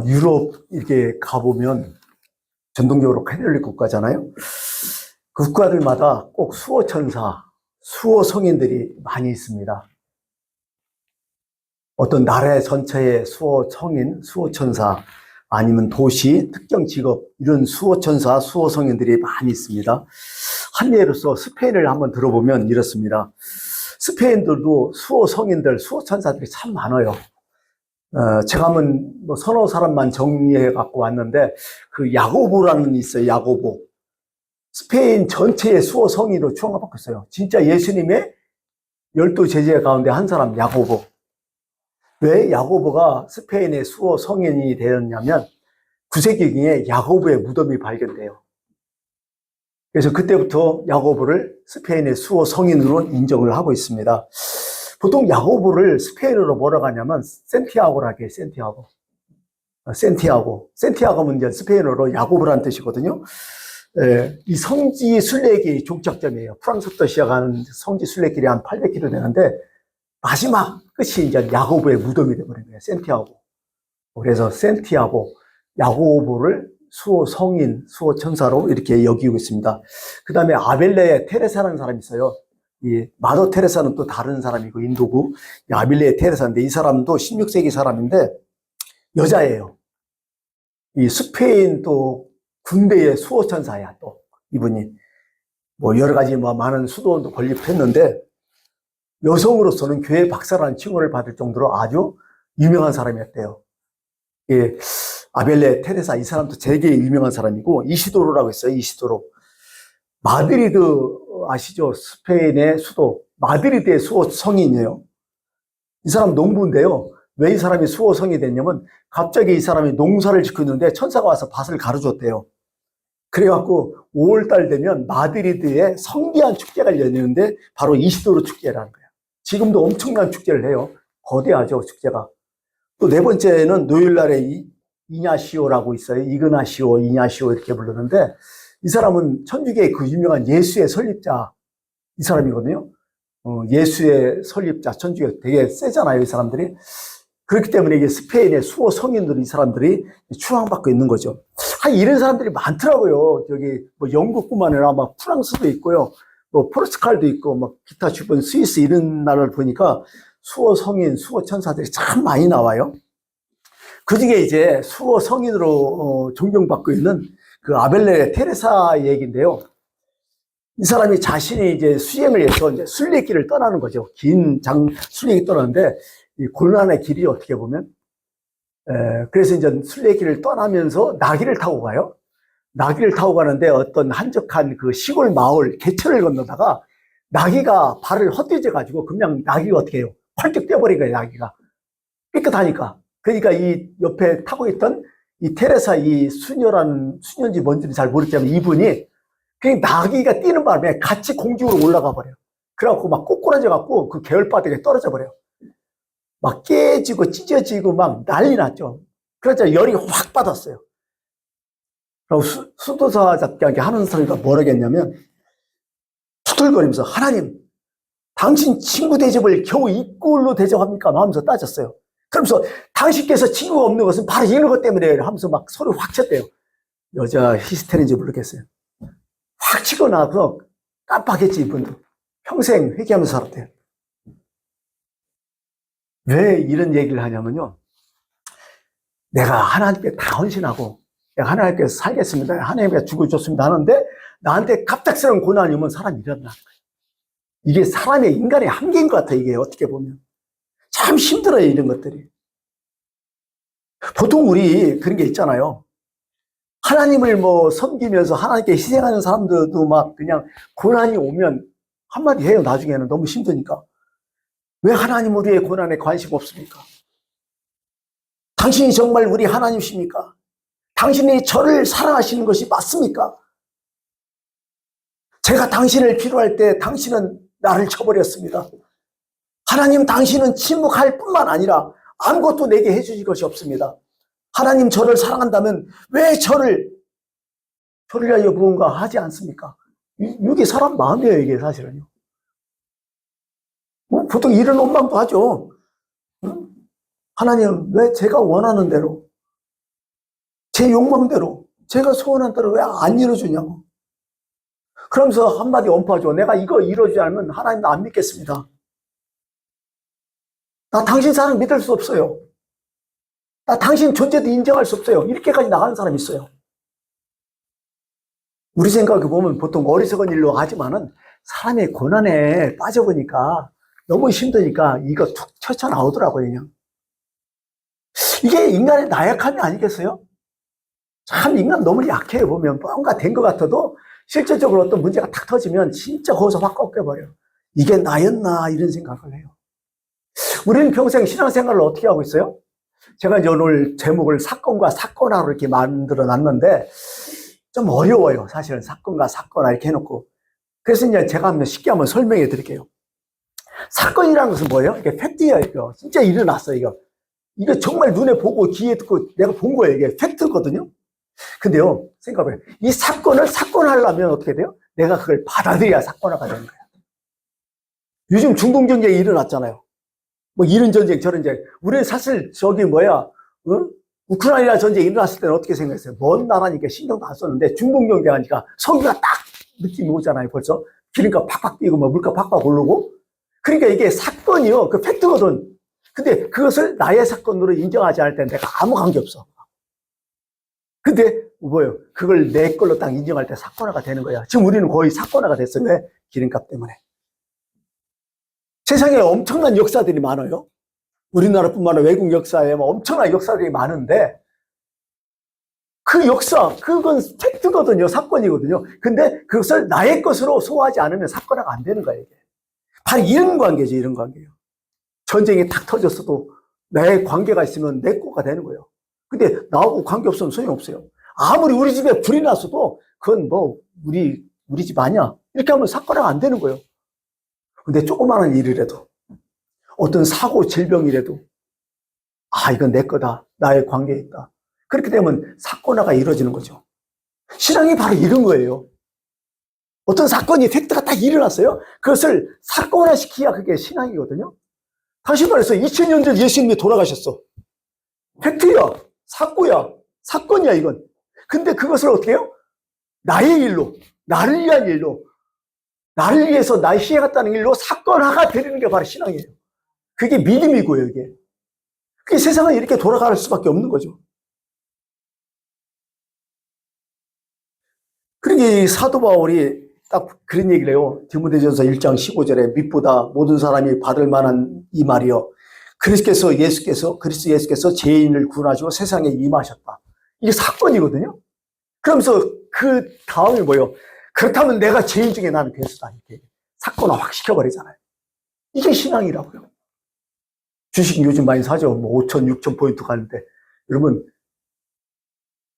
유럽 이렇게 가보면 전통적으로 카톨릭 국가잖아요. 그 국가들마다 꼭 수호천사, 수호성인들이 많이 있습니다. 어떤 나라 전체의 수호성인, 수호천사, 아니면 도시, 특정 직업, 이런 수호천사, 수호성인들이 많이 있습니다. 한 예로서 스페인을 한번 들어보면 이렇습니다. 스페인들도 수호성인들, 수호천사들이 참 많아요. 제가 한번 서너 사람만 정리해 갖고 왔는데, 그 야고보라는 있어요. 야고보. 스페인 전체의 수호 성인으로 추앙받고 있어요. 진짜 예수님의 12제자 가운데 한 사람, 야고보. 왜 야고보가 스페인의 수호 성인이 되었냐면 9세기경에 야고보의 무덤이 발견돼요. 그래서 그때부터 야고보를 스페인의 수호 성인으로 인정을 하고 있습니다. 보통 야고보를 스페인어로 뭐라고 하냐면 센티아고라고 해요. 센티아고면 이제 스페인어로 야고보라는 뜻이거든요. 이 성지 순례길이 종착점이에요. 프랑스부터 시작하는 성지 순례길이 한 800km 되는데 마지막 끝이 이제 야고보의 무덤이 되어버린 거예요. 센티아고. 그래서 센티아고, 야고보를 수호 성인, 수호 천사로 이렇게 여기고 있습니다. 그 다음에 아벨레 테레사라는 사람이 있어요. 이 마더 테레사는 또 다른 사람이고 인도고, 아벨레 테레사인데 이 사람도 16세기 사람인데 여자예요. 이 스페인 또 군대의 수호천사야. 또 이분이 뭐 여러 가지 많은 수도원도 건립했는데 여성으로서는 교회 박사라는 칭호를 받을 정도로 아주 유명한 사람이었대요. 예, 아벨레 테레사, 이 사람도 되게 유명한 사람이고, 이시도로라고 있어요. 이시도로. 마드리드 아시죠? 스페인의 수도 마드리드의 수호 성인이에요. 이 사람 농부인데요. 왜 이 사람이 수호 성이 됐냐면 갑자기 이 사람이 농사를 짓고 있는데 천사가 와서 밭을 가르쳤대요. 그래갖고 5월달 되면 마드리드에 성기한 축제가 열리는데 바로 이시도로 축제라는 거예요. 지금도 엄청난 축제를 해요. 거대하죠, 축제가. 또 네 번째는 노율날에 이냐시오라고 있어요. 이그나시오, 이냐시오 이렇게 부르는데 이 사람은 천주교의 그 유명한 예수의 설립자, 이 사람이거든요. 예수의 설립자, 천주교 되게 세잖아요, 이 사람들이. 그렇기 때문에 이게 스페인의 수호 성인들, 이 사람들이 추앙받고 있는 거죠. 이런 사람들이 많더라고요. 저기 뭐 영국뿐만 아니라 막 프랑스도 있고요. 뭐 포르투갈도 있고, 막 기타 주변 스위스 이런 나라를 보니까 수호 성인, 수호 천사들이 참 많이 나와요. 그 중에 이제 수호 성인으로 존경받고 있는 그 아벨레 테레사 얘기인데요. 이 사람이 자신이 이제 수행을 해서 이제 순례길을 떠나는 거죠. 긴 순례길 떠나는데 이 고난의 길이 어떻게 보면 그래서 이제 순례길을 떠나면서 나귀를 타고 가요. 나귀를 타고 가는데 어떤 한적한 그 시골 마을 개천을 건너다가 나귀가 발을 헛디뎌 가지고 그냥 나귀가 어떻게 해요? 펄쩍 뛰어버린 거예요. 나귀가 삐끗하니까. 그러니까 이 옆에 타고 있던 이 테레사 이 수녀인지 뭔지는 잘 모르겠지만 이분이 그냥 나귀가 뛰는 바람에 같이 공중으로 올라가 버려요. 그래갖고 막 꼬꾸라져 갖고 그 계열바닥에 떨어져 버려요. 막 깨지고 찢어지고 막 난리 났죠. 그러자 열이 확 받았어요. 그리고 수도사답게 하는 소리가 뭐라겠냐면 투덜거리면서 하나님, 당신 친구 대접을 겨우 이 꼴로 대접합니까? 하면서 따졌어요. 그러면서 당신께서 친구가 없는 것은 바로 이런 것 때문에 하면서 막 소리 확 쳤대요. 여자 히스테리인지 모르겠어요. 확 치고 나서 깜빡했지, 이분도. 평생 회개하면서 살았대요. 왜 이런 얘기를 하냐면요. 내가 하나님께 다 헌신하고, 내가 하나님께서 살겠습니다. 하나님께 죽을 줬습니다 하는데, 나한테 갑작스러운 고난이 오면 사람이 일어나는 거예요. 이게 사람의 인간의 한계인 것 같아요, 이게 어떻게 보면. 참 힘들어요, 이런 것들이. 보통 우리 그런 게 있잖아요. 하나님을 섬기면서 하나님께 희생하는 사람들도 막 그냥 고난이 오면 한마디 해요, 나중에는. 너무 힘드니까. 왜 하나님 우리의 고난에 관심 없습니까? 당신이 정말 우리 하나님이십니까? 당신이 저를 사랑하시는 것이 맞습니까? 제가 당신을 필요할 때 당신은 나를 쳐버렸습니다. 하나님, 당신은 침묵할 뿐만 아니라 아무것도 내게 해주실 것이 없습니다. 하나님, 저를 사랑한다면 왜 저를 위하여 무언가 하지 않습니까? 이게 사람 마음이에요, 이게 사실은요. 보통 이런 원망도 하죠. 하나님, 왜 제가 원하는 대로 제 욕망대로, 제가 소원한 대로 왜 안 이뤄주냐고. 그러면서 한마디 언파죠. 내가 이거 이뤄주지 않으면 하나님 나 안 믿겠습니다. 나 당신 사랑 믿을 수 없어요. 나 당신 존재도 인정할 수 없어요. 이렇게까지 나가는 사람이 있어요. 우리 생각해 보면 보통 어리석은 일로 하지만은 사람의 고난에 빠져보니까 너무 힘드니까 이거 툭 쳐나오더라고요, 그냥. 이게 인간의 나약함이 아니겠어요? 참 인간 너무 약해요. 보면 뭔가 된 것 같아도 실질적으로 어떤 문제가 탁 터지면 진짜 거기서 확 꺾여버려요. 이게 나였나 이런 생각을 해요. 우리는 평생 신앙생활을 어떻게 하고 있어요? 제가 이제 오늘 제목을 사건과 사건화로 이렇게 만들어 놨는데 좀 어려워요. 사실은 사건과 사건화 이렇게 해놓고. 그래서 이제 제가 한번 쉽게 한번 설명해 드릴게요. 사건이라는 것은 뭐예요? 이게 팩트예요, 이거. 진짜 일어났어요, 이거. 이거 정말 눈에 보고 귀에 듣고 내가 본 거예요. 이게 팩트거든요. 근데요, 생각해요. 이 사건을 사건화하려면 어떻게 돼요? 내가 그걸 받아들여야 사건화가 되는 거예요. 요즘 중동 전쟁이 일어났잖아요. 뭐 이런 전쟁 저런 전쟁. 우리는 사실 저기 우크라이나 전쟁이 일어났을 때는 어떻게 생각했어요? 먼 나라니까 신경도 안 썼는데 중동 전쟁하니까 석유가 딱 느낌이 오잖아요. 벌써 기름값 팍팍 뛰고 뭐 물값 팍팍 오르고. 그러니까 이게 사건이요. 그 팩트거든. 근데 그것을 나의 사건으로 인정하지 않을 때 내가 아무 관계 없어. 근데 뭐예요? 그걸 내 걸로 딱 인정할 때 사건화가 되는 거야. 지금 우리는 거의 사건화가 됐어요. 왜? 기름값 때문에. 세상에 엄청난 역사들이 많아요. 우리나라뿐만 아니라 외국 역사에 엄청난 역사들이 많은데 그 역사, 그건 팩트거든요. 사건이거든요. 근데 그것을 나의 것으로 소화하지 않으면 사건화가 안 되는 거예요. 이게. 바로 이런 관계죠. 이런 관계예요. 전쟁이 탁 터졌어도 내 관계가 있으면 내 거가 되는 거예요. 근데 나하고 관계 없으면 소용없어요. 아무리 우리 집에 불이 났어도 그건 뭐 우리 집 아니야. 이렇게 하면 사건화가 안 되는 거예요. 근데 조그마한 일이라도 어떤 사고 질병이라도 이건 내 거다. 나의 관계에 있다. 그렇게 되면 사건화가 이루어지는 거죠. 신앙이 바로 이런 거예요. 어떤 사건이 팩트가 딱 일어났어요. 그것을 사건화시키야 그게 신앙이거든요. 다시 말해서 2000년 전 예수님이 돌아가셨어. 팩트야. 사고야. 사건이야 이건. 근데 그것을 어떻게 해요? 나의 일로, 나를 위한 일로, 나를 위해서 나의 희생했다는 일로 사건화가 되는 게 바로 신앙이에요. 그게 믿음이고요, 이게. 그게 세상은 이렇게 돌아갈 수밖에 없는 거죠. 그러니까 사도 바울이 딱 그런 얘기를 해요. 디모데전서 1장 15절에 믿보다 모든 사람이 받을 만한 이 말이요. 그리스도 예수께서 죄인을 구원하시고 세상에 임하셨다. 이게 사건이거든요. 그러면서 그 다음이 뭐예요? 그렇다면 내가 죄인 중에 나는 괴수다. 이렇게 사건화 확 시켜버리잖아요. 이게 신앙이라고요. 주식 요즘 많이 사죠. 뭐 5천, 6천 포인트 가는데. 여러분,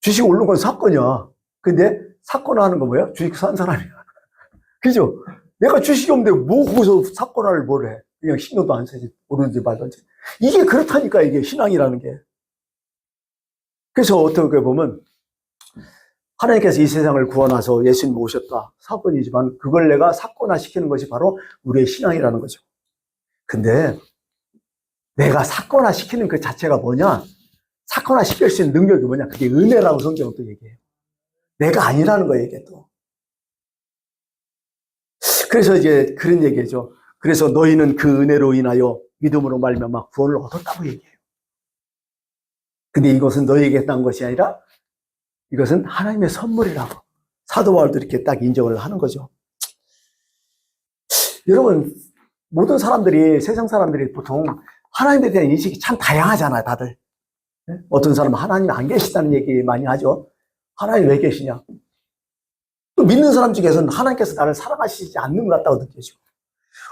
주식 오른 건 사건이야. 근데 사건화하는 건 뭐야? 주식 산 사람이야. 그죠? 내가 주식이 없는데 뭐 거기서 사건화를 뭘 해? 그냥 신경도 안 쓰지. 오르는지 말든지. 이게 그렇다니까, 이게 신앙이라는 게. 그래서 어떻게 보면 하나님께서 이 세상을 구원하셔서 예수님 오셨다. 사건이지만 그걸 내가 사건화시키는 것이 바로 우리의 신앙이라는 거죠. 근데 내가 사건화시키는 그 자체가 뭐냐? 사건화시킬 수 있는 능력이 뭐냐? 그게 은혜라고 성경은 또 얘기해요. 내가 아니라는 거예요, 이게 또. 그래서 이제 그런 얘기죠. 그래서 너희는 그 은혜로 인하여 믿음으로 말미암아 구원을 얻었다고 얘기해요. 근데 이것은 너희에게 난 것이 아니라 이것은 하나님의 선물이라고 사도 바울도 이렇게 딱 인정을 하는 거죠. 여러분, 모든 사람들이, 세상 사람들이 보통 하나님에 대한 인식이 참 다양하잖아요, 다들. 어떤 사람은 하나님이 안 계시다는 얘기 많이 하죠. 하나님 왜 계시냐? 또 믿는 사람 중에서는 하나님께서 나를 사랑하시지 않는 것 같다고 느껴지고,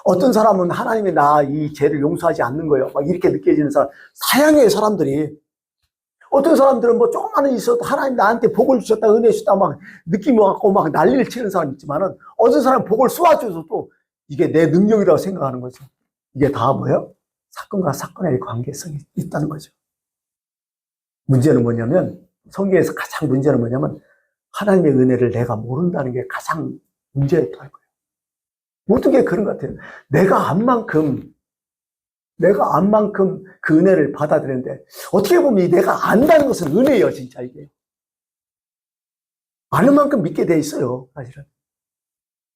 어떤 사람은 하나님이 나 이 죄를 용서하지 않는 거예요. 막 이렇게 느껴지는 사람, 다양해요, 사람들이. 어떤 사람들은 뭐 조금만 있어도 하나님 나한테 복을 주셨다, 은혜 주셨다, 막 느낌이 왔고 막 난리를 치는 사람 있지만은, 어떤 사람은 복을 쏘아줘서도 이게 내 능력이라고 생각하는 거죠. 이게 다 뭐예요? 사건과 사건의 관계성이 있다는 거죠. 문제는 뭐냐면, 성경에서 가장 문제는 뭐냐면, 하나님의 은혜를 내가 모른다는 게 가장 문제였다는 거예요. 모든 게 그런 것 같아요. 내가 안만큼 그 은혜를 받아들이는데, 어떻게 보면 내가 안다는 것은 은혜예요, 진짜 이게. 아는 만큼 믿게 돼 있어요, 사실은.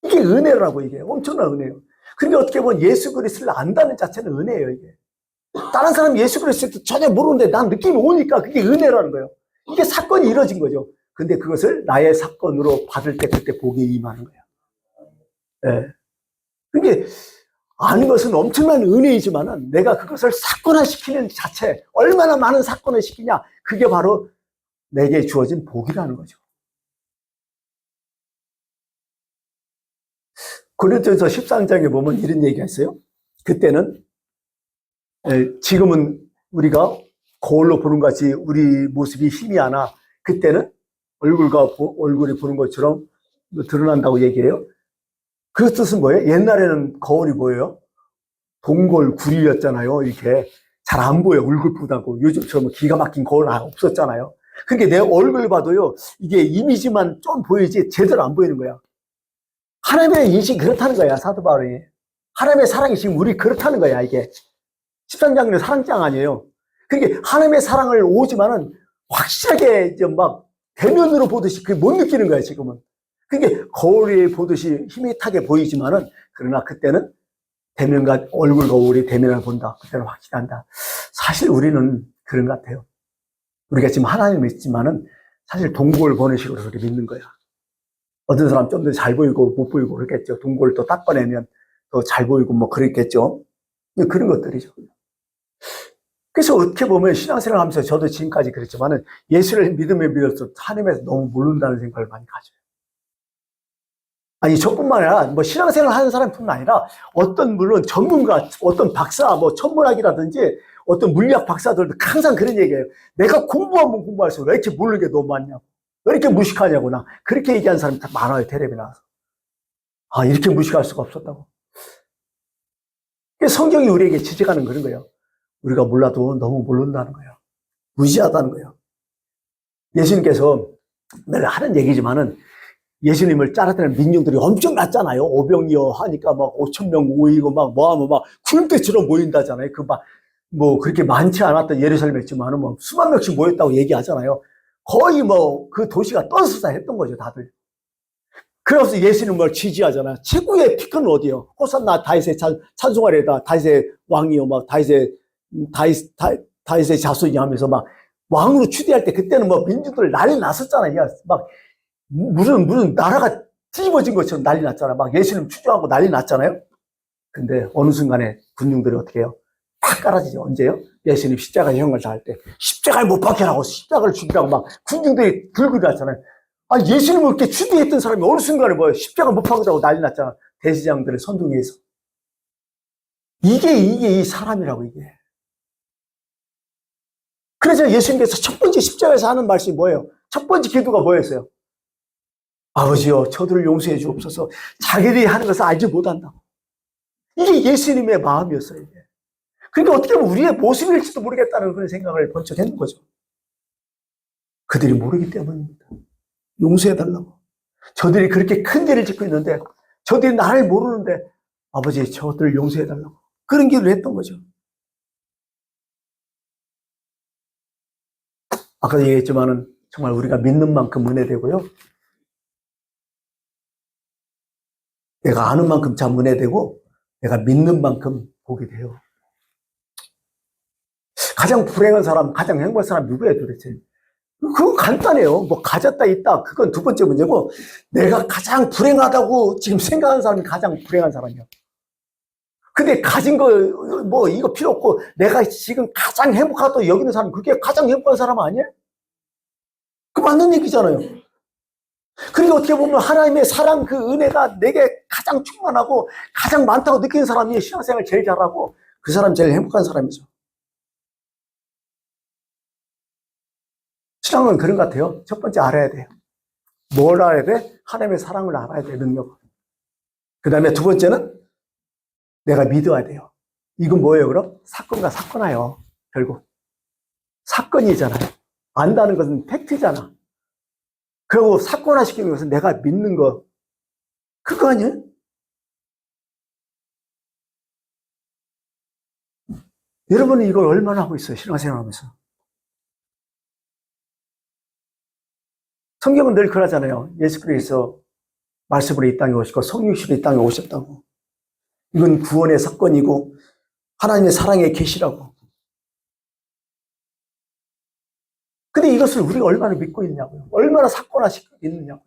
이게 은혜라고, 이게. 엄청난 은혜예요. 그러니까 어떻게 보면 예수 그리스도를 안다는 자체는 은혜예요, 이게. 다른 사람이 예수 그리스도를 전혀 모르는데 난 느낌이 오니까 그게 은혜라는 거예요. 이게 사건이 이루어진 거죠. 근데 그것을 나의 사건으로 받을 때 그때 복이 임하는 거예요. 예. 그게 아는 것은 엄청난 은혜이지만은 내가 그것을 사건화시키는 자체, 얼마나 많은 사건을 시키냐, 그게 바로 내게 주어진 복이라는 거죠. 고린도전서 13장에 보면 이런 얘기가 있어요. 그때는 지금은 우리가 거울로 보는 것이 우리 모습이 희미하나 그때는 얼굴과 얼굴이 보는 것처럼 드러난다고 얘기해요. 그 뜻은 뭐예요? 옛날에는 거울이 뭐예요? 동골 구리였잖아요. 이렇게 잘 안 보여, 얼굴보다고. 요즘처럼 기가 막힌 거울 없었잖아요. 그러니까 내 얼굴 봐도요, 이게 이미지만 좀 보이지 제대로 안 보이는 거야. 하나님의 인식이 그렇다는 거야, 사도 바울이. 하나님의 사랑이 지금 우리 그렇다는 거야, 이게. 13장은 사랑장 아니에요. 그러니까 하나님의 사랑을 오지만은 확실하게 이제 막 대면으로 보듯이 그게 못 느끼는 거야, 지금은. 그러니까 거울이 보듯이 희밋하게 보이지만은 그러나 그때는 대면과 얼굴 거울이 대면을 본다. 그때는 확실한다. 사실 우리는 그런 것 같아요. 우리가 지금 하나님을 믿지만은 사실 동굴 보는 식으로 그렇게 믿는 거야. 어떤 사람 좀 더 잘 보이고 못 보이고 그렇겠죠. 동굴을 또 닦아내면 더 잘 보이고 뭐 그랬겠죠. 그런 것들이죠. 그래서 어떻게 보면 신앙생활 하면서 저도 지금까지 그랬지만은 예수를 믿으면 믿을수록 하나님에서 너무 모른다는 생각을 많이 가져요. 아니, 저뿐만 아니라 뭐 신앙생활 하는 사람뿐만 아니라 어떤 물론 전문가, 어떤 박사, 뭐 천문학이라든지 어떤 물리학 박사들도 항상 그런 얘기예요. 내가 공부하면 공부할수록 왜 이렇게 모르는 게 너무 많냐고. 왜 이렇게 무식하냐고. 나 그렇게 얘기하는 사람이 다 많아요, 텔레비에 나와서. 아, 이렇게 무식할 수가 없었다고. 성경이 우리에게 지적하는 그런 거예요. 우리가 몰라도 너무 모른다는 거예요. 무지하다는 거예요. 예수님께서 늘 하는 얘기지만은 예수님을 따랐다는 민중들이 엄청 났잖아요. 오병이어 하니까 막 5,000명 모이고 막 뭐하면 막 구름대처럼 모인다잖아요. 그 막 뭐 그렇게 많지 않았던 예루살렘이었지만은 뭐 수만 명씩 모였다고 얘기하잖아요. 거의 뭐 그 도시가 떠들썩했던 거죠, 다들. 그래서 예수님을 지지하잖아요. 최고의 피크는 어디요? 호산나 다윗의 찬송하리다. 다윗의 왕이요, 막 다윗의 자손이 하면서 막 왕으로 추대할 때 그때는 뭐 민중들 난리 났었잖아요. 막 무슨 나라가 뒤집어진 것처럼 난리 났잖아요. 막 예수님 추종하고 난리 났잖아요. 근데 어느 순간에 군중들이 어떻게 해요? 팍 깔아지죠. 언제요? 예수님 십자가 형을 다할 때 십자가를 못 박혀라고 십자가를 죽이라고 막 군중들이 불고 났잖아요. 아, 예수님을 이렇게 추대했던 사람이 어느 순간에 뭐예요? 십자가 못 박으라고 난리 났잖아. 대제사장들의 선동위에서. 이게 이 사람이라고, 이게. 그래서 예수님께서 첫 번째 십자가에서 하는 말씀이 뭐예요? 첫 번째 기도가 뭐였어요? 아버지여, 저들을 용서해 주옵소서. 자기들이 하는 것을 알지 못한다고. 이게 예수님의 마음이었어요, 이게. 그러니까 어떻게 보면 우리의 모습일지도 모르겠다는 그런 생각을 번쩍 했는 거죠. 그들이 모르기 때문입니다. 용서해달라고. 저들이 그렇게 큰 죄를 짓고 있는데, 저들이 나를 모르는데, 아버지, 저들을 용서해달라고. 그런 기도를 했던 거죠. 아까도 얘기했지만은, 정말 우리가 믿는 만큼 은혜되고요. 내가 아는 만큼 참 은혜되고, 내가 믿는 만큼 복이 돼요. 가장 불행한 사람, 가장 행복한 사람 누구예요, 도대체? 그건 간단해요. 뭐, 가졌다, 있다. 그건 두 번째 문제고, 내가 가장 불행하다고 지금 생각하는 사람이 가장 불행한 사람이야. 근데 가진 거, 뭐, 이거 필요 없고, 내가 지금 가장 행복하다고 여기는 사람, 그게 가장 행복한 사람 아니야? 그 맞는 얘기잖아요. 그러니까 어떻게 보면 하나님의 사랑, 그 은혜가 내게 가장 충만하고 가장 많다고 느끼는 사람이 신앙생활 제일 잘하고, 그 사람 제일 행복한 사람이죠. 신앙은 그런 것 같아요. 첫 번째 알아야 돼요. 뭘 알아야 돼? 하나님의 사랑을 알아야 돼, 능력. 그 다음에 두 번째는 내가 믿어야 돼요. 이건 뭐예요, 그럼? 사건과 사건이에요, 결국. 사건이잖아요. 안다는 것은 팩트잖아. 그리고 사건화 시키는 것은 내가 믿는 거. 그거 아니에요? 여러분은 이걸 얼마나 하고 있어요, 신앙생활 하면서? 성경은 늘 그러잖아요. 예수 그리스도 말씀으로 이 땅에 오시고 성육신으로 이 땅에 오셨다고. 이건 구원의 사건이고 하나님의 사랑의 계시라고. 근데 이것을 우리가 얼마나 믿고 있냐고요. 얼마나 사건화시키고 있느냐고요.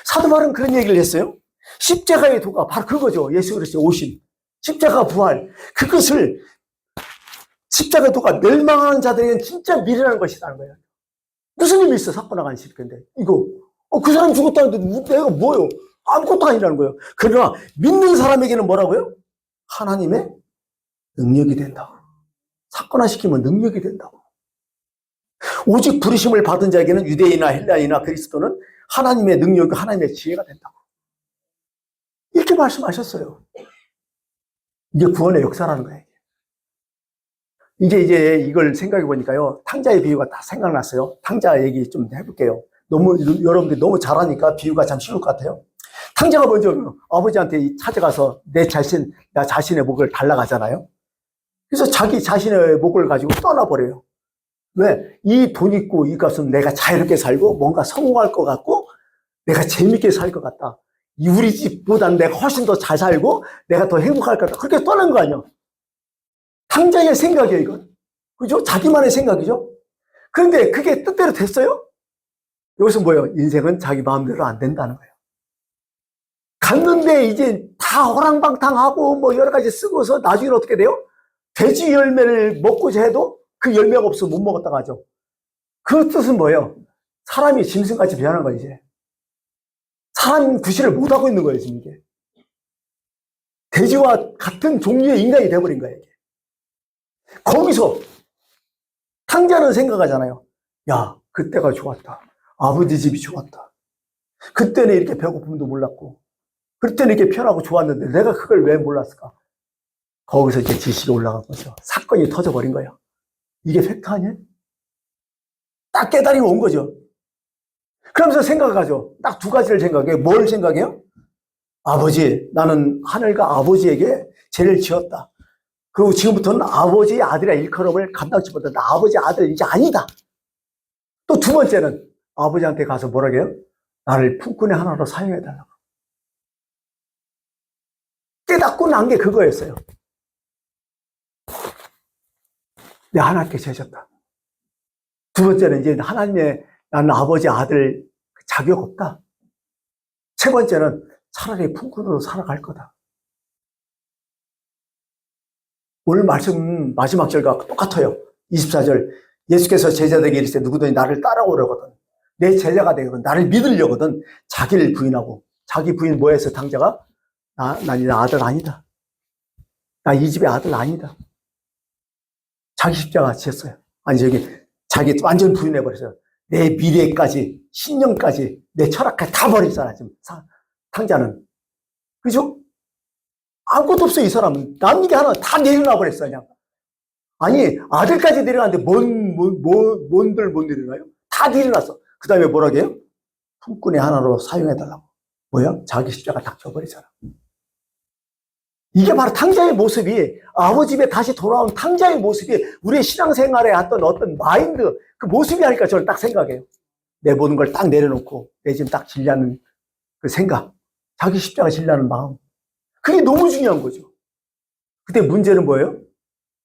사도 바울은 그런 얘기를 했어요. 십자가의 도가 바로 그거죠. 예수 그리스도의 오심. 십자가 부활. 그것을 십자가 도가 멸망하는 자들에게는 진짜 미련한 것이라는 거예요. 무슨 의미 있어, 사건화가 안 시킬텐데. 이거. 그 사람 죽었다는데 내가 뭐요? 아무것도 아니라는 거예요. 그러나 믿는 사람에게는 뭐라고요? 하나님의 능력이 된다고. 사건화시키면 능력이 된다고. 오직 부르심을 받은 자에게는 유대인이나 헬라인이나 그리스도는 하나님의 능력이 하나님의 지혜가 된다고. 이렇게 말씀하셨어요. 이게 구원의 역사라는 거예요. 이제 이걸 생각해 보니까요. 탕자의 비유가 다 생각났어요. 탕자 얘기 좀 해볼게요. 여러분들이 너무 잘하니까 비유가 참 쉬울 것 같아요. 탕자가 먼저 아버지한테 찾아가서 나 자신의 목을 달라가잖아요. 그래서 자기 자신의 목을 가지고 떠나버려요. 왜? 이 돈 있고 이것은 내가 자유롭게 살고 뭔가 성공할 것 같고 내가 재밌게 살 것 같다. 우리 집보다는 내가 훨씬 더 잘 살고 내가 더 행복할 것 같다. 그렇게 떠난 거 아니야. 탕자의 생각이에요, 이건. 그죠? 자기만의 생각이죠? 그런데 그게 뜻대로 됐어요? 여기서 뭐예요? 인생은 자기 마음대로 안 된다는 거예요. 갔는데 이제 다 허랑방탕하고 뭐 여러 가지 쓰고서 나중에 어떻게 돼요? 돼지 열매를 먹고자 해도 그 열매가 없어서 못 먹었다고 하죠. 그 뜻은 뭐예요? 사람이 짐승같이 변하는 거예요, 이제. 사람 구실을 못하고 있는 거예요, 지금 이게. 돼지와 같은 종류의 인간이 돼버린 거예요, 이게. 거기서 탕자는 생각하잖아요. 야, 그때가 좋았다. 아버지 집이 좋았다. 그때는 이렇게 배고픔도 몰랐고, 그때는 이렇게 편하고 좋았는데 내가 그걸 왜 몰랐을까? 거기서 이제 지식이 올라간 거죠. 사건이 터져버린 거예요. 이게 팩트 아니에요? 딱 깨달음이 온 거죠. 그러면서 생각하죠. 딱 두 가지를 생각해요. 뭘 생각해요? 아버지, 나는 하늘과 아버지에게 죄를 지었다. 그리고 지금부터는 아버지의 아들의 일컬음을 감당치 못한다. 아버지 아들 이제 아니다. 또 두 번째는 아버지한테 가서 뭐라고 해요? 나를 품꾼의 하나로 사용해달라고. 깨닫고 난 게 그거였어요. 내 하나님께 죄졌다. 두 번째는 이제 나는 아버지 아들 자격 없다. 세 번째는 차라리 품꾼으로 살아갈 거다. 오늘 말씀 마지막 절과 똑같아요. 24절. 예수께서 제자들에게 이르시되 누구든지 나를 따라오려거든 내 제자가 되거든 나를 믿으려거든 자기를 부인하고 자기 부인 뭐 했어요? 탕자가? 난 이 아들 아니다. 나 이 집의 아들 아니다. 자기 십자가 지었어요. 아니 자기 완전 부인해버렸어요. 내 미래까지 10년까지 내 철학까지 다 버리잖아 지금 탕자는. 그죠? 아무것도 없어 이 사람은. 남는 게 하나 다 내려놔 버렸어 그냥. 아니 아들까지 내려놨는데 뭔들 못 내려놔요? 다 내려놨어. 그 다음에 뭐라고 해요? 품꾼의 하나로 사용해달라고. 뭐야? 자기 십자가 딱 져버리잖아. 이게 바로 탕자의 모습이, 아버지 집에 다시 돌아온 탕자의 모습이 우리의 신앙생활에 어떤 마인드, 그 모습이 아닐까 저는 딱 생각해요. 내 모든 걸 딱 내려놓고 내 지금 딱 질려는 그 생각, 자기 십자가 질려는 마음. 그게 너무 중요한 거죠. 근데 문제는 뭐예요?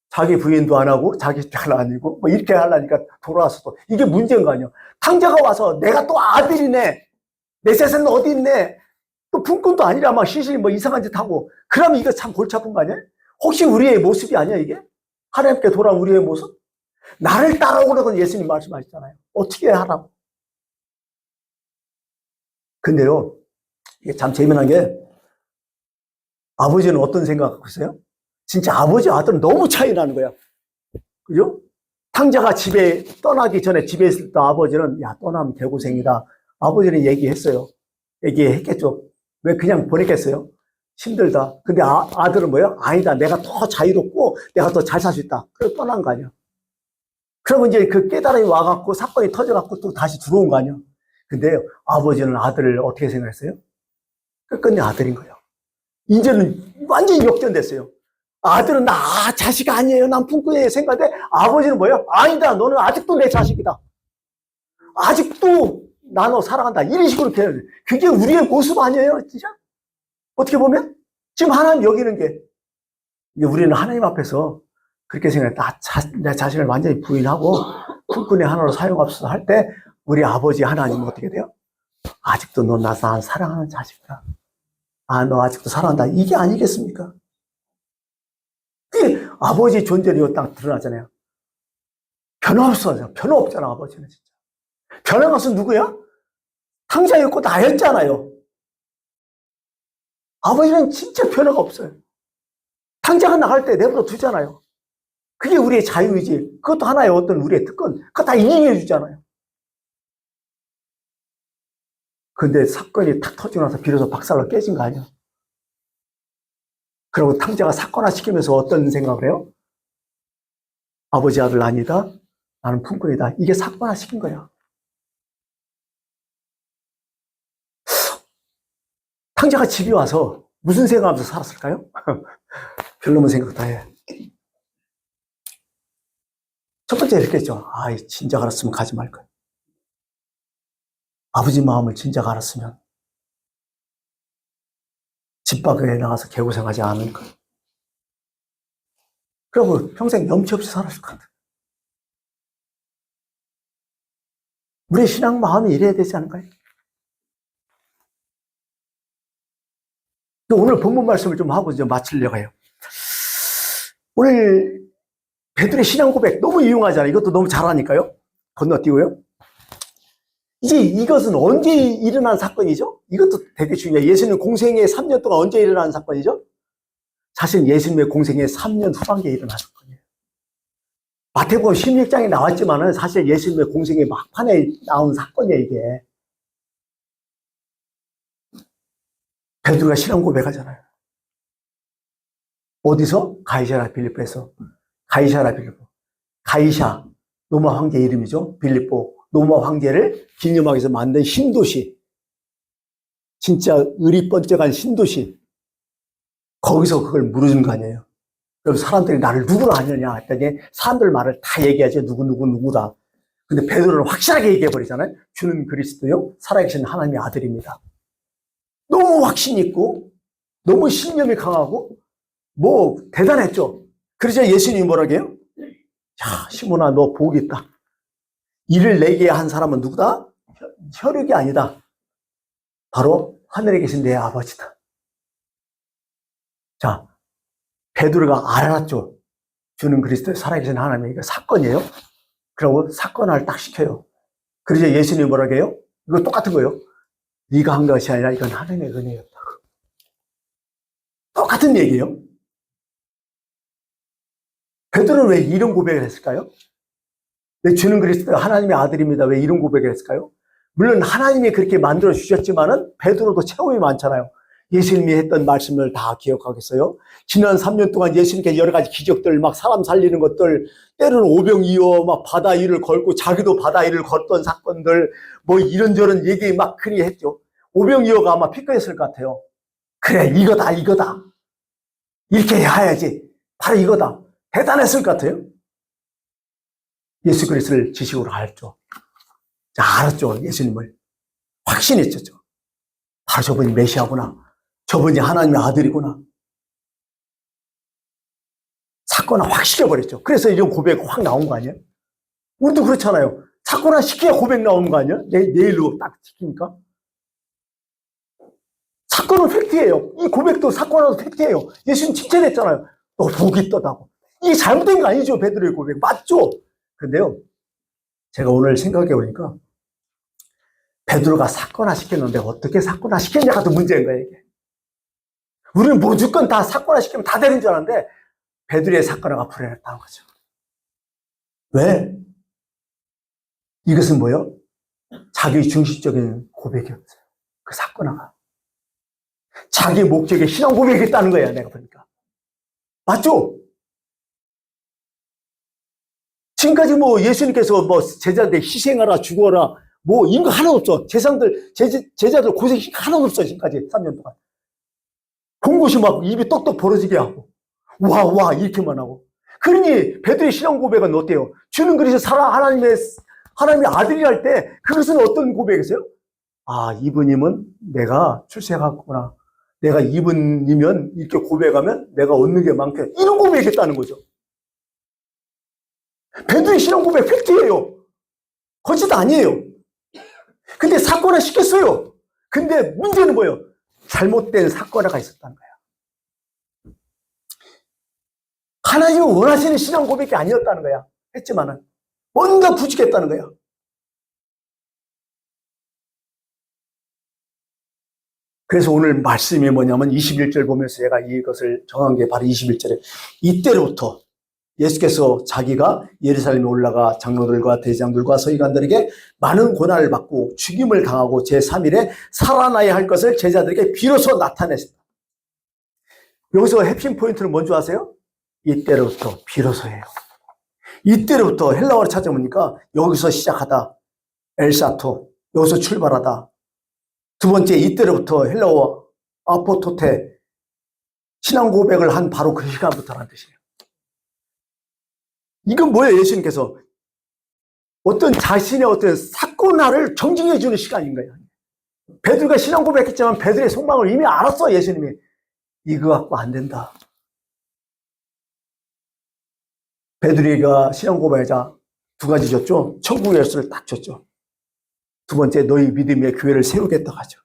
자기 부인도 안 하고 자기 십자가 아니고 뭐 이렇게 하려니까 돌아와서 또 이게 문제인 거 아니야. 탕자가 와서 내가 또 아들이네, 내 세상은 어디 있네, 또 품꾼도 아니라 막 시실 뭐 이상한 짓 하고, 그러면 이거 참 골치 아픈 거 아니야? 혹시 우리의 모습이 아니야 이게? 하나님께 돌아온 우리의 모습? 나를 따라오라고 예수님 말씀하셨잖아요. 어떻게 하라고? 근데요, 이게 참 재미난 게, 아버지는 어떤 생각하고 있어요? 진짜 아버지 아들은 너무 차이 나는 거야. 그죠? 탕자가 집에 떠나기 전에 집에 있을 때 아버지는 야 떠나면 개고생이다. 아버지는 얘기했어요. 얘기했겠죠. 왜 그냥 보냈겠어요? 힘들다. 근데 아들은 뭐예요? 아니다. 내가 더 자유롭고 내가 더 잘 살 수 있다. 그래서 떠난 거 아니야. 그러면 이제 그 깨달음이 와갖고 사건이 터져갖고 또 다시 들어온 거 아니야. 근데 아버지는 아들을 어떻게 생각했어요? 끝끝내 아들인 거예요. 이제는 완전히 역전됐어요. 아들은 나 자식 아니에요. 난 품꾼이에요. 생각인데 아버지는 뭐예요? 아니다. 너는 아직도 내 자식이다. 아직도 나 너 사랑한다. 이런 식으로 표현해요. 그게 우리의 모습 아니에요, 진짜? 어떻게 보면? 지금 하나님 여기는 게, 우리는 하나님 앞에서 그렇게 생각해. 내 자신을 완전히 부인하고, 품꾼의 하나로 사용합시다 할 때, 우리 아버지 하나님은 어떻게 돼요? 아직도 너 나 사랑하는 자식이다. 아, 너 아직도 사랑한다. 이게 아니겠습니까? 그게 아버지 존재로 딱 드러나잖아요. 변화 없어요. 변화 없잖아, 아버지는 진짜. 변화가 없으면 누구야? 탕자였고 나였잖아요. 아버지는 진짜 변화가 없어요. 탕자가 나갈 때 내버려 두잖아요. 그게 우리의 자유이지. 그것도 하나의 어떤 우리의 특권. 그거 다 인정해 주잖아요. 근데 사건이 탁 터지고 나서 비로소 박살로 깨진 거 아니야? 그리고 탕자가 사건화 시키면서 어떤 생각을 해요? 아버지 아들 아니다. 나는 품꾼이다. 이게 사건화 시킨 거야. 탕자가 집에 와서 무슨 생각하면서 살았을까요? 별로만 생각 다 해. 첫 번째 이렇게 했죠. 아이, 진작 알았으면 가지 말걸. 아버지 마음을 진작 알았으면 집 밖에 나가서 개고생하지 않을 걸. 그리고 평생 염치 없이 살았을 것 같아. 우리의 신앙 마음이 이래야 되지 않을까요? 오늘 본문 말씀을 좀 하고 이제 마치려고 해요. 오늘 베드로의 신앙 고백 너무 유용하잖아요. 이것도 너무 잘하니까요. 건너뛰고요. 이제 이것은 언제 일어난 사건이죠? 이것도 되게 중요해요. 예수님 공생의 3년 동안 언제 일어난 사건이죠? 사실 예수님의 공생의 3년 후반기에 일어난 사건이에요. 마태복음 16장에 나왔지만은 사실 예수님의 공생의 막판에 나온 사건이에요, 이게. 베드로가 신앙 고백하잖아요. 어디서? 가이사랴 빌립보에서. 가이사랴 빌립보. 가이샤, 로마 황제 이름이죠. 빌립보. 로마 황제를 기념하기 위해서 만든 신도시. 진짜 의리번쩍한 신도시. 거기서 그걸 물어준 거 아니에요. 그럼 사람들이 나를 누구로 아느냐 했더니 사람들 말을 다 얘기하죠. 누구다. 근데 베드로는 확실하게 얘기해버리잖아요. 주는 그리스도요. 살아계신 하나님의 아들입니다. 너무 확신 있고 너무 신념이 강하고 뭐 대단했죠. 그래서 예수님이 뭐라고 해요? 야, 시몬아, 너 복이 있다. 이를 내게 한 사람은 누구다? 혈육이 아니다. 바로 하늘에 계신 내 아버지다. 자, 베드로가 알았죠. 주는 그리스도의 살아계신 하나님의 이거 사건이에요. 그리고 사건을 딱 시켜요. 그래서 예수님이 뭐라고 해요? 이거 똑같은 거예요. 네가 한 것이 아니라 이건 하나님의 은혜였다고. 똑같은 얘기예요. 베드로는 왜 이런 고백을 했을까요? 왜 주는 그리스도가 하나님의 아들입니다. 왜 이런 고백을 했을까요? 물론 하나님이 그렇게 만들어 주셨지만은 베드로도 체험이 많잖아요. 예수님이 했던 말씀을 다 기억하겠어요? 지난 3년 동안 예수님께 여러 가지 기적들, 막 사람 살리는 것들, 때로는 오병이어 막 바다 위를 걸고 자기도 바다 위를 걷던 사건들, 뭐 이런저런 얘기 막 그리 했죠. 오병이어가 아마 피크했을 것 같아요. 그래, 이거다. 이렇게 해야지. 바로 이거다. 대단했을 것 같아요. 예수 그리스도를 지식으로 알죠. 자, 알았죠. 예수님을. 확신했죠. 바로 저분이 메시아구나. 저분이 하나님의 아들이구나. 사건을 확 시켜버렸죠. 그래서 이런 고백 확 나온 거 아니에요? 우리도 그렇잖아요. 사건을 시켜야 고백 나오는 거 아니에요? 내일로 딱 시키니까. 사건은 팩트예요. 이 고백도 사건은 팩트예요. 예수님 칭찬했잖아요. 너 복이 있다고. 이게 잘못된 거 아니죠, 베드로의 고백. 맞죠? 근데요, 제가 오늘 생각해 보니까 베드로가 사건화 시켰는데 어떻게 사건화 시켰냐가 더 문제인 거예요, 이게. 우리는 무조건 다 사건화 시키면 다 되는 줄 알았는데 베드로의 사건화가 불행했다는 거죠. 왜? 이것은 뭐예요? 자기 중심적인 고백이었어요. 그 사건화가. 자기 목적에 신앙 고백했다는 거야, 내가 보니까. 맞죠? 지금까지 뭐 예수님께서 뭐 제자들 희생하라, 죽어라, 뭐 이런 거 하나도 없어. 제자들 고생 하나도 없어, 지금까지 3년 동안. 본 것이 막 입이 떡떡 벌어지게 하고, 와, 이렇게만 하고. 그러니 베드로의 신앙 고백은 어때요? 주는 그리스도 하나님의 하나님이 아들이 할 때 그것은 어떤 고백이세요? 아, 이분이면 내가 출세하구나. 내가 이분이면 이렇게 고백하면 내가 얻는 게 많겠다. 이런 고백했다는 거죠. 베드로의 신앙 고백 팩트예요. 거짓 아니에요. 근데 사건화 시켰어요. 근데 문제는 뭐예요? 잘못된 사건화가 있었다는 거야. 하나님이 원하시는 신앙 고백이 아니었다는 거야. 했지만은 뭔가 부족했다는 거야. 그래서 오늘 말씀이 뭐냐면 21절 보면서 제가 이것을 정한 게 바로 21절에 이때로부터 예수께서 자기가 예루살렘에 올라가 장로들과 대장들과 서기관들에게 많은 고난을 받고 죽임을 당하고 제3일에 살아나야 할 것을 제자들에게 비로소 나타냈습니다. 여기서 핵심 포인트는 뭔지 아세요? 이때로부터 비로소예요. 이때로부터 헬라어를 찾아보니까 여기서 시작하다 엘사토, 여기서 출발하다. 두 번째 이때로부터 헬라어 아포토테, 신앙 고백을 한 바로 그 시간부터라는 뜻이에요. 이건 뭐예요? 예수님께서 어떤 자신의 어떤 사건화를 정증해 주는 시간인 거예요. 베드로가 신앙 고백했지만 베드로의 속마음을 이미 알았어. 예수님이 이거 갖고 안 된다. 베드로가 신앙 고백하자 두 가지 줬죠. 천국의 열쇠를 딱 줬죠. 두 번째, 너희 믿음의 교회를 세우겠다 하죠.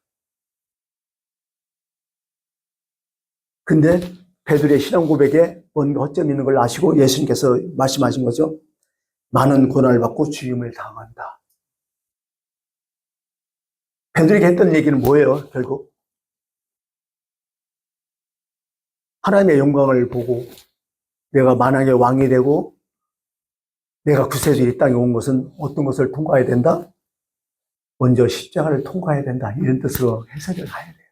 근데 베드로의 신앙 고백에 뭔가 허점이 있는 걸 아시고 예수님께서 말씀하신 거죠. 많은 고난을 받고 죽임을 당한다. 베드로에게 했던 얘기는 뭐예요? 결국 하나님의 영광을 보고 내가 만왕의 왕이 되고 내가 구세주의 이 땅에 온 것은 어떤 것을 통과해야 된다? 먼저 십자가를 통과해야 된다. 이런 뜻으로 해석을 해야 돼요.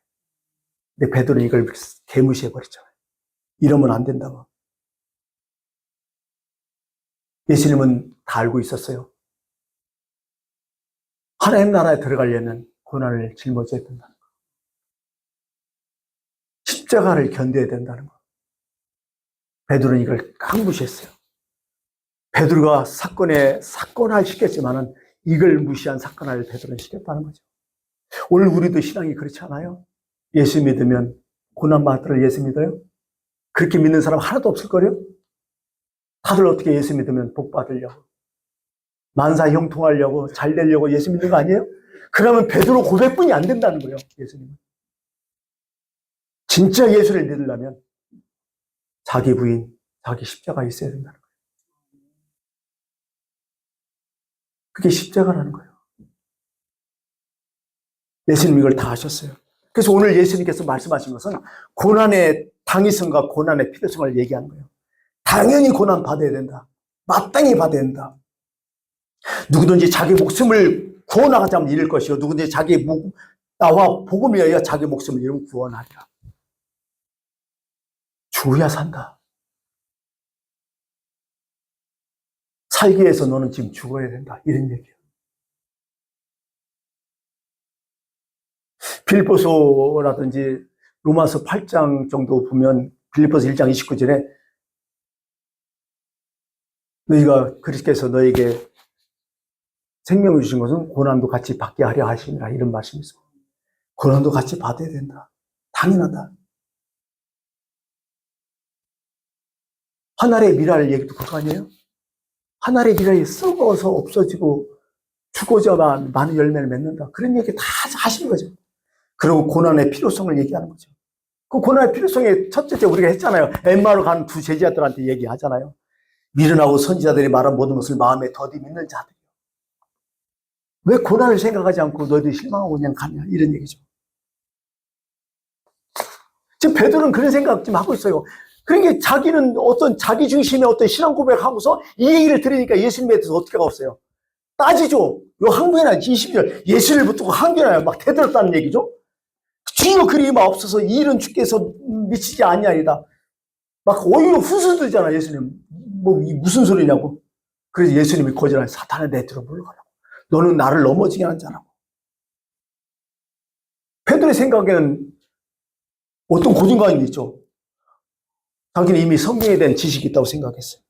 근데 베드로는 이걸 개무시해버렸잖아요. 이러면 안 된다고. 예수님은 다 알고 있었어요. 하나님 나라에 들어가려면 고난을 짊어져야 된다는 거. 십자가를 견뎌야 된다는 거. 베드로는 이걸 강무시했어요. 베드로가 사건화를 시켰지만은 이걸 무시한 사건화를 베드로는 시켰다는 거죠. 오늘 우리도 신앙이 그렇지 않아요? 예수 믿으면 고난받을 예수 믿어요? 그렇게 믿는 사람 하나도 없을걸요? 다들 어떻게 예수 믿으면 복 받으려고, 만사 형통하려고, 잘 되려고 예수 믿는 거 아니에요? 그러면 베드로 고백뿐이 안 된다는 거예요. 예수님은. 진짜 예수를 믿으려면 자기 부인, 자기 십자가 있어야 된다는 거예요. 그게 십자가라는 거예요. 예수님 이걸 다 하셨어요. 그래서 오늘 예수님께서 말씀하신 것은 고난의 당위성과 고난의 필요성을 얘기하는 거예요. 당연히 고난 받아야 된다. 마땅히 받아야 된다. 누구든지 자기 목숨을 구원하자면 잃을 것이요. 누구든지 나와 복음을 위하여 자기 목숨을 잃으면 구원하리라. 죽어야 산다. 살기 위해서 너는 지금 죽어야 된다. 이런 얘기예요. 빌립보서라든지 로마서 8장 정도 보면 빌립보서 1장 29절에 너희가 그리스도께서 너에게 생명을 주신 것은 고난도 같이 받게 하려 하시니라 이런 말씀이 있어요. 고난도 같이 받아야 된다. 당연하다. 하늘의 미랄 얘기도 그거 아니에요? 하늘의 미랄이 썩어서 없어지고 죽어져만 많은 열매를 맺는다. 그런 얘기 다 하시는 거죠. 그리고 고난의 필요성을 얘기하는 거죠. 그 고난의 필요성의 첫째 우리가 했잖아요. 엠마로 간 두 제자들한테 얘기하잖아요. 미련하고 선지자들이 말한 모든 것을 마음에 더디 믿는 자들이요. 왜 고난을 생각하지 않고 너희들 실망하고 그냥 가냐 이런 얘기죠. 지금 베드로는 그런 생각 좀 하고 있어요. 그러니까 자기는 어떤 자기 중심의 어떤 신앙 고백하고서 이 얘기를 들으니까 예수님에 대해서 어떻게 가겠어요? 따지죠. 요 항변하지 20절 예수를 붙들고 항변하여 막 대들었다는 얘기죠. 주여 그리 마옵소서 이 일은 주께서 미치지 아니하리다. 막 오히려 후수들잖아 예수님. 뭐 무슨 소리냐고. 그래서 예수님이 거절하니 사탄아 내 뒤로 물러가라고. 너는 나를 넘어지게 하는 자라고. 베드로의 생각에는 어떤 고정관념이 있죠. 자기는 이미 성경에 대한 지식이 있다고 생각했어요.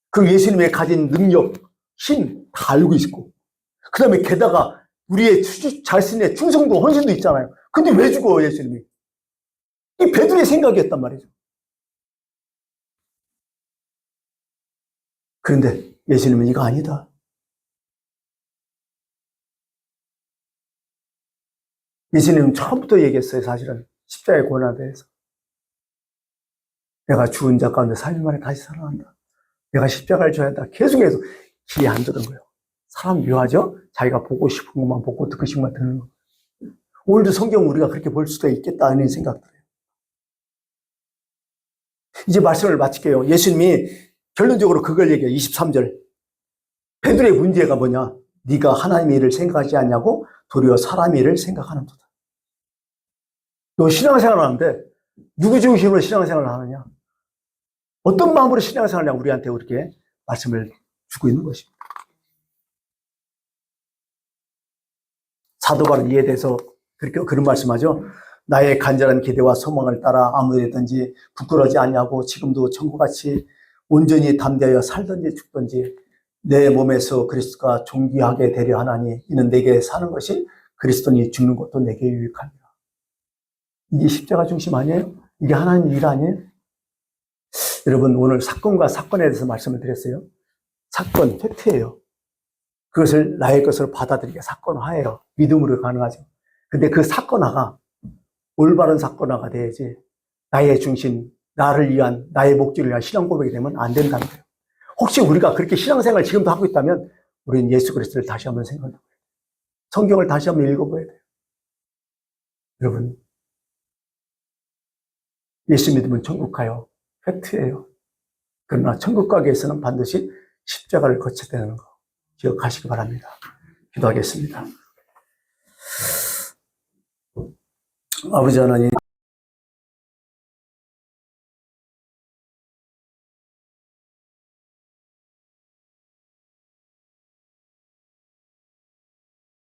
그 예수님의 가진 능력, 힘 다 알고 있고 그 다음에 게다가 우리의 자신의 충성도, 헌신도 있잖아요. 근데 왜 죽어, 예수님이? 이 베드로의 생각이었단 말이죠. 그런데 예수님은 이거 아니다. 예수님은 처음부터 얘기했어요, 사실은. 십자가의 고난에 대해서. 내가 죽은 자 가운데 3일 만에 다시 살아난다. 내가 십자가를 져야 한다. 계속해서 귀에 안 들은 거예요. 사람 묘하죠? 자기가 보고 싶은 것만 보고 듣고 싶은 것만 듣는 거. 오늘도 성경 우리가 그렇게 볼 수도 있겠다는 생각들이에요. 이제 말씀을 마칠게요. 예수님이 결론적으로 그걸 얘기해요. 23절. 베드로의 문제가 뭐냐? 네가 하나님의 일을 생각하지 않냐고 도리어 사람의 일을 생각하는도다. 너 신앙생활을 하는데 누구 중심으로 신앙생활을 하느냐? 어떤 마음으로 신앙생활을 하냐? 우리한테 그렇게 말씀을 주고 있는 것입니다. 사도 바울은 이에 대해서 그렇게 그런 말씀하죠. 나의 간절한 기대와 소망을 따라 아무데든지 부끄러워하지 않냐고 지금도 전과같이 온전히 담대하여 살든지 죽든지 내 몸에서 그리스도가 존귀하게 되려 하나니 이는 내게 사는 것이 그리스도니 죽는 것도 내게 유익합니다. 이게 십자가 중심 아니에요? 이게 하나님 일 아니에요? 여러분 오늘 사건과 사건에 대해서 말씀을 드렸어요. 사건, 팩트예요. 그것을 나의 것으로 받아들이기가 사건화예요. 믿음으로 가능하죠. 근데 그 사건화가 올바른 사건화가 돼야지 나의 중심, 나를 위한, 나의 목적을 위한 신앙 고백이 되면 안 된다는 거예요. 혹시 우리가 그렇게 신앙생활을 지금도 하고 있다면 우리는 예수 그리스도를 다시 한번 생각해야 돼요. 성경을 다시 한번 읽어봐야 돼요. 여러분, 예수 믿으면 천국 가요. 팩트예요. 그러나 천국 가기 위해서는 반드시 십자가를 거쳐야 되는 거 기억하시기 바랍니다. 기도하겠습니다. 아버지 하나님,